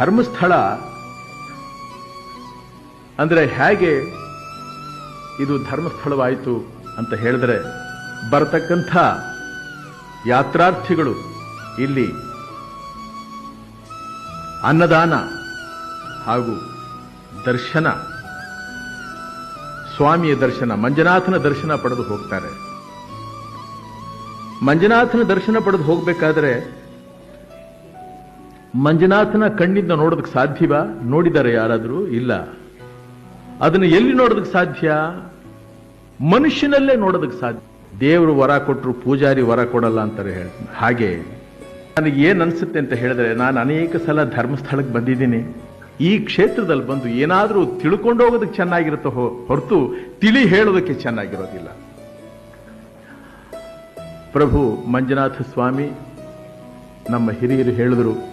ಧರ್ಮಸ್ಥಳ ಅಂದ್ರೆ ಹೇಗೆ ಇದು ಧರ್ಮಸ್ಥಳವಾಯಿತು ಅಂತ ಹೇಳಿದ್ರೆ, ಬರತಕ್ಕಂಥ ಯಾತ್ರಾರ್ಥಿಗಳು ಇಲ್ಲಿ ಅನ್ನದಾನ ಹಾಗೂ ದರ್ಶನ, ಸ್ವಾಮಿಯ ದರ್ಶನ, ಮಂಜುನಾಥನ ದರ್ಶನ ಪಡೆದು ಹೋಗ್ತಾರೆ. ಮಂಜುನಾಥನ ದರ್ಶನ ಪಡೆದು ಹೋಗಬೇಕಾದ್ರೆ ಮಂಜುನಾಥನ ಕಣ್ಣಿಂದ ನೋಡೋದಕ್ಕೆ ಸಾಧ್ಯವಾ? ನೋಡಿದ್ದಾರೆ ಯಾರಾದರೂ? ಇಲ್ಲ. ಅದನ್ನು ಎಲ್ಲಿ ನೋಡೋದಕ್ಕೆ ಸಾಧ್ಯ? ಮನುಷ್ಯನಲ್ಲೇ ನೋಡೋದಕ್ಕೆ ಸಾಧ್ಯ. ದೇವರು ವರ ಕೊಟ್ಟರು ಪೂಜಾರಿ ವರ ಕೊಡಲ್ಲ ಅಂತಾರೆ ಹೇಳ್ತೀನಿ. ಹಾಗೆ ನನಗೆ ಏನು ಅನ್ಸುತ್ತೆ ಅಂತ ಹೇಳಿದ್ರೆ, ನಾನು ಅನೇಕ ಸಲ ಧರ್ಮಸ್ಥಳಕ್ಕೆ ಬಂದಿದ್ದೀನಿ. ಈ ಕ್ಷೇತ್ರದಲ್ಲಿ ಬಂದು ಏನಾದರೂ ತಿಳ್ಕೊಂಡು ಹೋಗೋದಕ್ಕೆ ಚೆನ್ನಾಗಿರುತ್ತೆ ಹೊರತು ತಿಳಿ ಹೇಳೋದಕ್ಕೆ ಚೆನ್ನಾಗಿರೋದಿಲ್ಲ. ಪ್ರಭು ಮಂಜುನಾಥ ಸ್ವಾಮಿ ನಮ್ಮ ಹಿರಿಯರು ಹೇಳಿದ್ರು,